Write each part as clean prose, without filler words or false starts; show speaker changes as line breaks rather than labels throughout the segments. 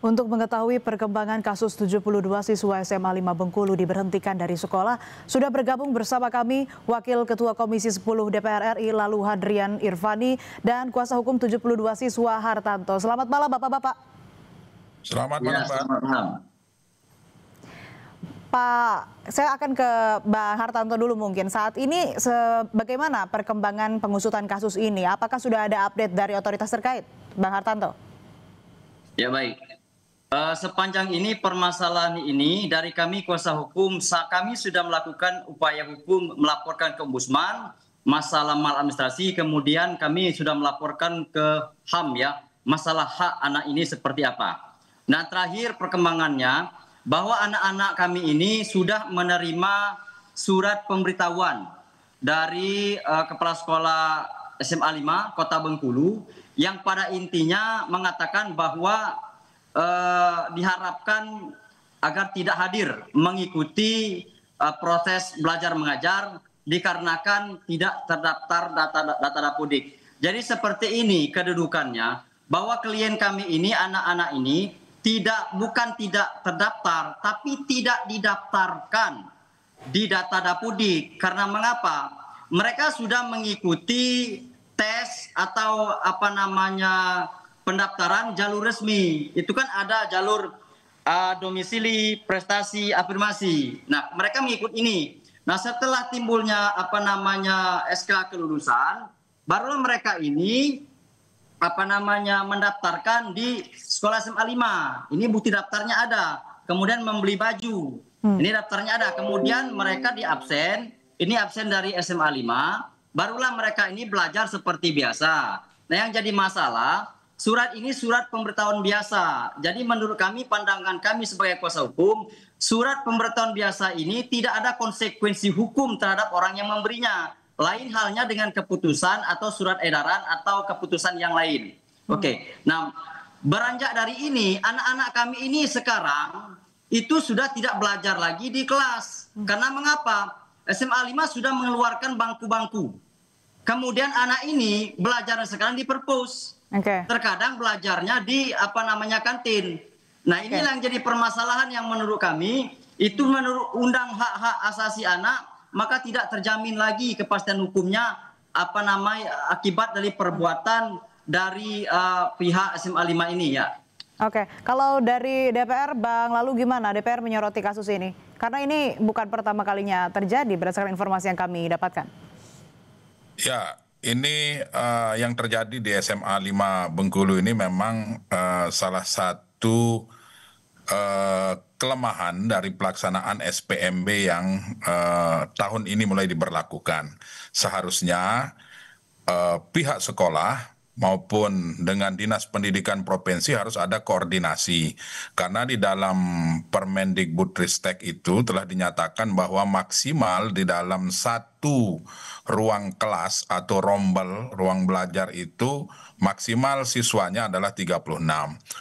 Untuk mengetahui perkembangan kasus 72 siswa SMA 5 Bengkulu diberhentikan dari sekolah, sudah bergabung bersama kami Wakil Ketua Komisi 10 DPR RI Lalu Hadrian Irvani dan Kuasa Hukum 72 siswa Hartanto. Selamat malam Bapak-Bapak.
Selamat malam, Pak.
Selamat malam.
Pak, saya akan ke Bang Hartanto dulu mungkin. Saat ini bagaimana perkembangan pengusutan kasus ini? Apakah sudah ada update dari otoritas terkait, Bang Hartanto?
Ya baik. Sepanjang ini permasalahan ini dari kami kuasa hukum, kami sudah melakukan upaya hukum melaporkan ke Ombudsman masalah maladministrasi, kemudian kami sudah melaporkan ke HAM ya, masalah hak anak ini seperti apa. Nah terakhir perkembangannya bahwa anak-anak kami ini sudah menerima surat pemberitahuan dari Kepala Sekolah SMA 5 Kota Bengkulu yang pada intinya mengatakan bahwa diharapkan agar tidak hadir mengikuti proses belajar mengajar dikarenakan tidak terdaftar data Dapodik. Jadi seperti ini kedudukannya bahwa klien kami ini anak-anak ini bukan tidak terdaftar tapi tidak didaftarkan di data Dapodik. Karena mengapa? Mereka sudah mengikuti tes atau pendaftaran jalur resmi. Itu kan ada jalur domisili, prestasi, afirmasi. Nah, mereka mengikut ini. Nah, setelah timbulnya SK kelulusan, barulah mereka ini mendaftarkan di sekolah SMA 5. Ini bukti daftarnya ada. Kemudian membeli baju. Ini daftarnya ada. Kemudian mereka di absen. Ini absen dari SMA 5. Barulah mereka ini belajar seperti biasa. Nah, yang jadi masalah surat ini surat pemberitahuan biasa. Jadi menurut kami, pandangan kami sebagai kuasa hukum, surat pemberitahuan biasa ini tidak ada konsekuensi hukum terhadap orang yang memberinya. Lain halnya dengan keputusan atau surat edaran atau keputusan yang lain. Oke. Nah, beranjak dari ini, anak-anak kami ini sekarang itu sudah tidak belajar lagi di kelas. Karena mengapa? SMA 5 sudah mengeluarkan bangku-bangku. Kemudian anak ini belajar sekarang di perpus. Terkadang belajarnya di kantin. Nah, inilah yang jadi permasalahan yang menurut kami itu menurut undang hak-hak asasi anak maka tidak terjamin lagi kepastian hukumnya akibat dari perbuatan dari pihak SMA 5 ini ya.
Oke, kalau dari DPR Bang Lalu gimana? DPR menyoroti kasus ini karena ini bukan pertama kalinya terjadi berdasarkan informasi yang kami dapatkan.
Ya, ini yang terjadi di SMA 5 Bengkulu ini memang salah satu kelemahan dari pelaksanaan SPMB yang tahun ini mulai diberlakukan. Seharusnya pihak sekolah maupun dengan Dinas Pendidikan Provinsi harus ada koordinasi. Karena di dalam Permendikbudristek itu telah dinyatakan bahwa maksimal di dalam satu ruang kelas atau rombel, ruang belajar itu maksimal siswanya adalah 36.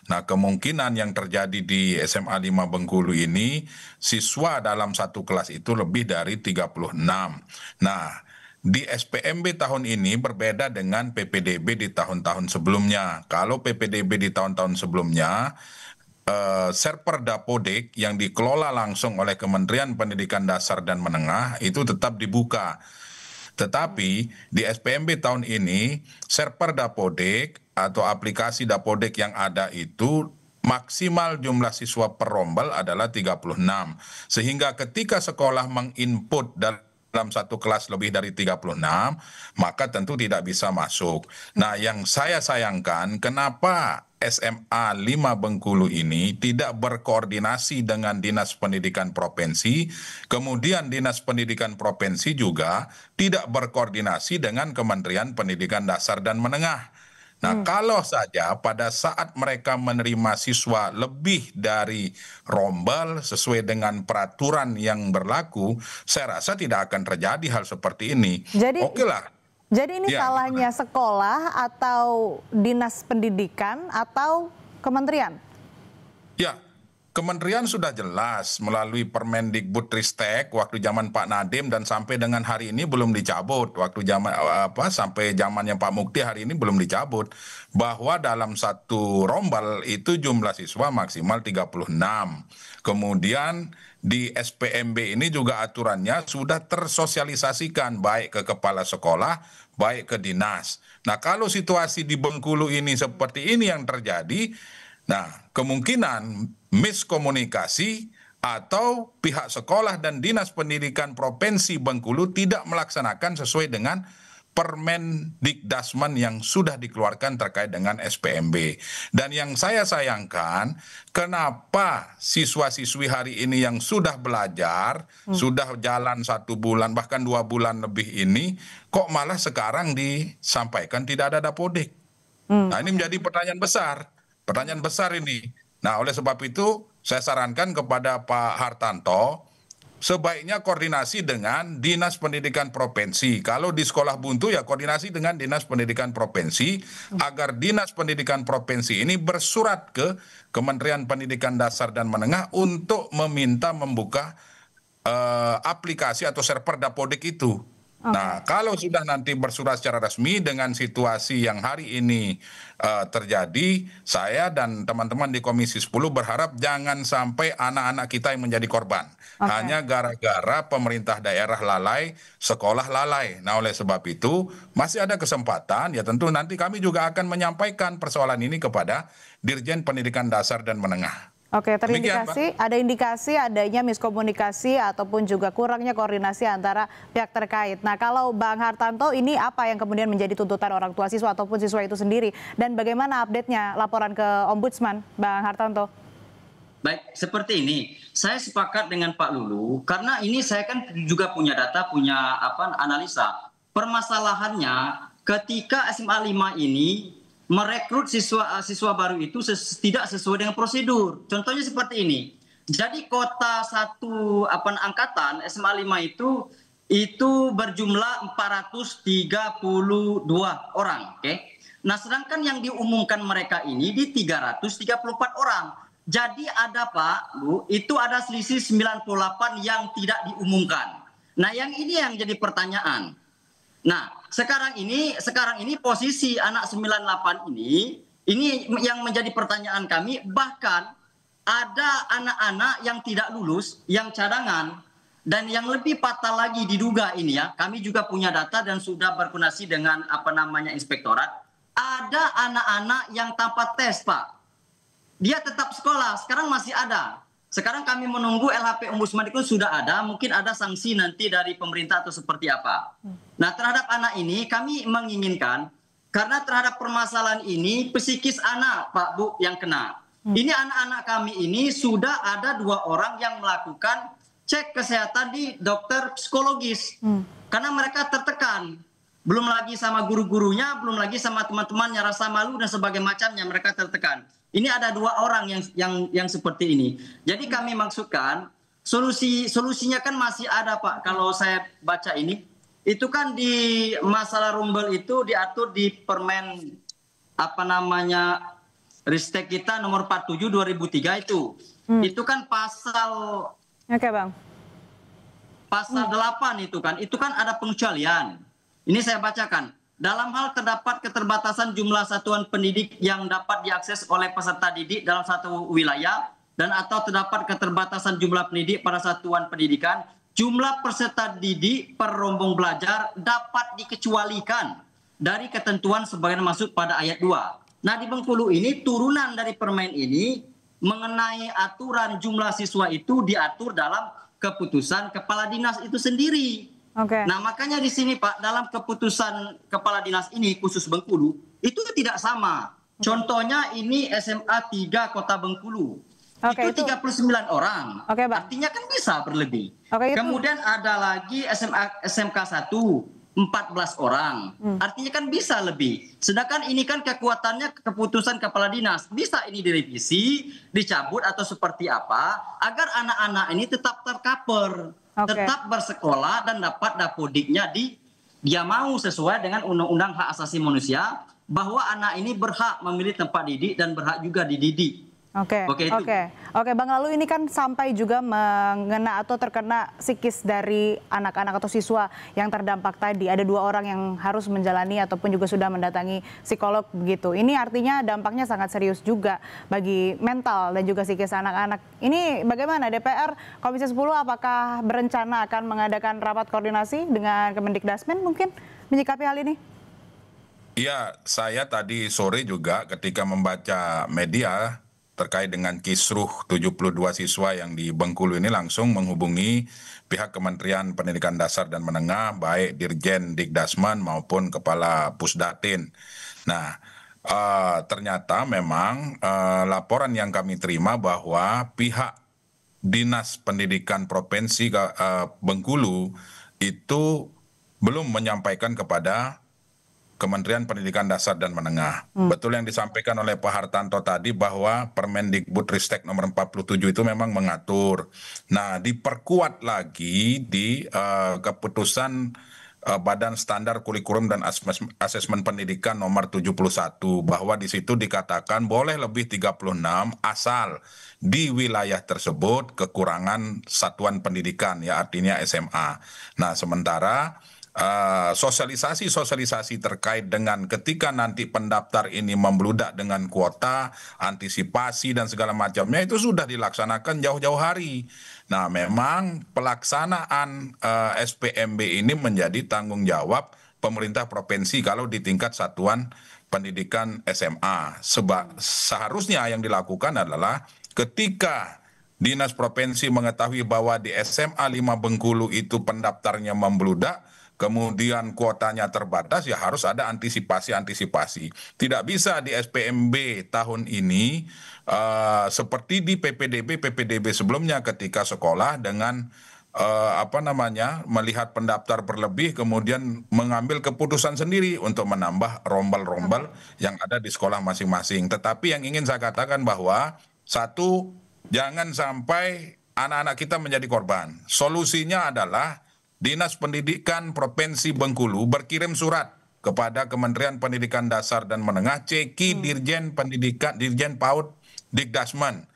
Nah, kemungkinan yang terjadi di SMA 5 Bengkulu ini, siswa dalam satu kelas itu lebih dari 36. Nah, di SPMB tahun ini berbeda dengan PPDB di tahun-tahun sebelumnya. Kalau PPDB di tahun-tahun sebelumnya, server Dapodik yang dikelola langsung oleh Kementerian Pendidikan Dasar dan Menengah itu tetap dibuka. Tetapi di SPMB tahun ini, server Dapodik atau aplikasi Dapodik yang ada itu maksimal jumlah siswa per rombel adalah 36. Sehingga ketika sekolah menginput dalam satu kelas lebih dari 36, maka tentu tidak bisa masuk. Nah, yang saya sayangkan, kenapa SMA 5 Bengkulu ini tidak berkoordinasi dengan Dinas Pendidikan Provinsi, kemudian Dinas Pendidikan Provinsi juga tidak berkoordinasi dengan Kementerian Pendidikan Dasar dan Menengah. Nah, kalau saja pada saat mereka menerima siswa lebih dari rombel sesuai dengan peraturan yang berlaku, saya rasa tidak akan terjadi hal seperti ini. Oke lah.
Jadi ini salahnya sekolah atau Dinas Pendidikan atau kementerian?
Ya, Kementerian sudah jelas melalui Permendikbudristek waktu zaman Pak Nadiem dan sampai dengan hari ini belum dicabut. Waktu zaman sampai zamannya Pak Mukti hari ini belum dicabut, bahwa dalam satu rombel itu jumlah siswa maksimal 36. Kemudian di SPMB ini juga aturannya sudah tersosialisasikan baik ke kepala sekolah, baik ke dinas. Nah, kalau situasi di Bengkulu ini seperti ini yang terjadi, nah, kemungkinan miskomunikasi atau pihak sekolah dan Dinas Pendidikan Provinsi Bengkulu tidak melaksanakan sesuai dengan Permendikdasmen yang sudah dikeluarkan terkait dengan SPMB. Dan yang saya sayangkan, kenapa siswa-siswi hari ini yang sudah belajar, sudah jalan 1 bulan, bahkan 2 bulan lebih ini, kok malah sekarang disampaikan tidak ada dapodik. Nah, ini menjadi pertanyaan besar. Pertanyaan besar ini. Nah, oleh sebab itu saya sarankan kepada Pak Hartanto, sebaiknya koordinasi dengan Dinas Pendidikan Provinsi. Kalau di sekolah buntu ya koordinasi dengan Dinas Pendidikan Provinsi, agar Dinas Pendidikan Provinsi ini bersurat ke Kementerian Pendidikan Dasar dan Menengah untuk meminta membuka aplikasi atau server dapodik itu. Nah, kalau sudah nanti bersurat secara resmi dengan situasi yang hari ini terjadi, saya dan teman-teman di Komisi 10 berharap jangan sampai anak-anak kita yang menjadi korban. Hanya gara-gara pemerintah daerah lalai, sekolah lalai. Nah, oleh sebab itu masih ada kesempatan, ya tentu nanti kami juga akan menyampaikan persoalan ini kepada Dirjen Pendidikan Dasar dan Menengah.
Oke, ada indikasi adanya miskomunikasi ataupun juga kurangnya koordinasi antara pihak terkait. Nah, kalau Bang Hartanto, ini apa yang kemudian menjadi tuntutan orang tua siswa ataupun siswa itu sendiri? Dan bagaimana update-nya laporan ke Ombudsman, Bang Hartanto?
Baik, seperti ini. Saya sepakat dengan Pak Lulu, karena ini saya kan juga punya data, punya analisa. Permasalahannya ketika SMA 5 ini merekrut siswa baru itu tidak sesuai dengan prosedur. Contohnya seperti ini. Jadi kota satu angkatan SMA 5 itu berjumlah 432 orang, oke. Nah, sedangkan yang diumumkan mereka ini di 334 orang. Jadi ada Pak, Bu, itu ada selisih 98 yang tidak diumumkan. Nah, yang ini yang jadi pertanyaan. Nah, sekarang ini posisi anak 98 ini yang menjadi pertanyaan kami, bahkan ada anak-anak yang tidak lulus, yang cadangan, dan yang lebih fatal lagi diduga ini ya, kami juga punya data dan sudah berkoordinasi dengan inspektorat, ada anak-anak yang tanpa tes, Pak. Dia tetap sekolah, sekarang masih ada. Sekarang kami menunggu LHP Ombudsman itu sudah ada, mungkin ada sanksi nanti dari pemerintah atau seperti apa. Nah, terhadap anak ini kami menginginkan, karena terhadap permasalahan ini psikis anak, Pak Bu, yang kena. Ini anak-anak kami ini sudah ada 2 orang yang melakukan cek kesehatan di dokter psikologis. Karena mereka tertekan. Belum lagi sama guru-gurunya, belum lagi sama teman-temannya, rasa malu dan sebagainya macamnya, mereka tertekan. Ini ada 2 orang yang seperti ini. Jadi kami maksudkan solusinya kan masih ada, Pak. Kalau saya baca ini, itu kan di masalah rumbel itu diatur di Permen Ristek kita nomor 47 2003 itu. Itu kan pasal pasal 8 itu kan ada pengecualian. Ini saya bacakan. Dalam hal terdapat keterbatasan jumlah satuan pendidik yang dapat diakses oleh peserta didik dalam satu wilayah dan atau terdapat keterbatasan jumlah pendidik pada satuan pendidikan, jumlah peserta didik per rombong belajar dapat dikecualikan dari ketentuan sebagaimana maksud pada ayat 2. Nah, di Bengkulu ini turunan dari permen ini mengenai aturan jumlah siswa itu diatur dalam keputusan kepala dinas itu sendiri. Nah, makanya di sini Pak, dalam keputusan kepala dinas ini khusus Bengkulu itu tidak sama. Contohnya ini SMA 3 Kota Bengkulu. Itu 39 orang. Artinya kan bisa berlebih. Kemudian ada lagi SMK 1 14 orang. Artinya kan bisa lebih. Sedangkan ini kan kekuatannya keputusan kepala dinas. Bisa ini direvisi, dicabut atau seperti apa agar anak-anak ini tetap tercover. Tetap bersekolah dan dapat dapodiknya dia mau sesuai dengan Undang-Undang Hak Asasi Manusia bahwa anak ini berhak memilih tempat didik dan berhak juga dididik.
Oke. Oke Bang, lalu ini kan sampai juga mengena atau terkena psikis dari anak-anak atau siswa yang terdampak tadi. Ada 2 orang yang harus menjalani ataupun juga sudah mendatangi psikolog begitu. Ini artinya dampaknya sangat serius juga bagi mental dan juga psikis anak-anak. Ini bagaimana DPR Komisi 10 apakah berencana akan mengadakan rapat koordinasi dengan Kemendikbudristek mungkin menyikapi hal ini?
Iya, saya tadi sore juga ketika membaca media terkait dengan kisruh 72 siswa yang di Bengkulu ini langsung menghubungi pihak Kementerian Pendidikan Dasar dan Menengah, baik Dirjen Dikdasmen maupun Kepala Pusdatin. Nah, ternyata memang laporan yang kami terima bahwa pihak Dinas Pendidikan Provinsi Bengkulu itu belum menyampaikan kepada Kementerian Pendidikan Dasar dan Menengah. Betul yang disampaikan oleh Pak Hartanto tadi bahwa Permendikbudristek nomor 47 itu memang mengatur. Nah, diperkuat lagi di keputusan Badan Standar Kurikulum dan Asesmen Pendidikan nomor 71 bahwa di situ dikatakan boleh lebih 36 asal di wilayah tersebut kekurangan satuan pendidikan, ya artinya SMA. Nah, sementara sosialisasi terkait dengan ketika nanti pendaftar ini membludak dengan kuota, antisipasi dan segala macamnya itu sudah dilaksanakan jauh-jauh hari. Nah, memang pelaksanaan SPMB ini menjadi tanggung jawab pemerintah provinsi kalau di tingkat satuan pendidikan SMA. Sebab seharusnya yang dilakukan adalah ketika Dinas Provinsi mengetahui bahwa di SMA 5 Bengkulu itu pendaftarnya membludak, kemudian kuotanya terbatas, ya harus ada antisipasi. Tidak bisa di SPMB tahun ini seperti di PPDB sebelumnya ketika sekolah dengan melihat pendaftar berlebih kemudian mengambil keputusan sendiri untuk menambah rombel-rombel yang ada di sekolah masing-masing. Tetapi yang ingin saya katakan bahwa satu, jangan sampai anak-anak kita menjadi korban. Solusinya adalah Dinas Pendidikan Provinsi Bengkulu berkirim surat kepada Kementerian Pendidikan Dasar dan Menengah, ceki Dirjen Pendidikan, Dirjen PAUD Dikdasmen,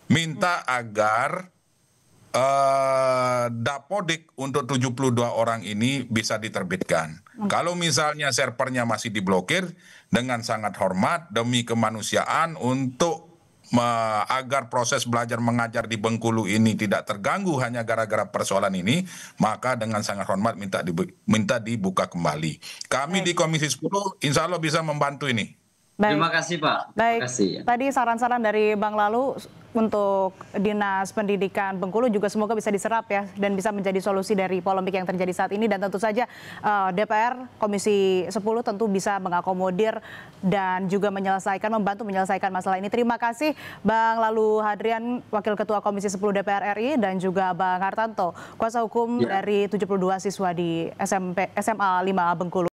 minta agar dapodik untuk 72 orang ini bisa diterbitkan. Kalau misalnya servernya masih diblokir, dengan sangat hormat demi kemanusiaan untuk agar proses belajar mengajar di Bengkulu ini tidak terganggu hanya gara-gara persoalan ini, maka dengan sangat hormat minta dibuka kembali. Kami di Komisi 10 insya Allah bisa membantu ini.
Baik.
Terima kasih Pak.
Baik.
Terima kasih.
Tadi saran-saran dari Bang Lalu untuk Dinas Pendidikan Bengkulu juga semoga bisa diserap ya dan bisa menjadi solusi dari polemik yang terjadi saat ini, dan tentu saja DPR Komisi 10 tentu bisa mengakomodir dan juga membantu menyelesaikan masalah ini. Terima kasih Bang Lalu Hadrian, Wakil Ketua Komisi 10 DPR RI, dan juga Bang Hartanto, kuasa hukum dari 72 siswa di SMA 5 Bengkulu.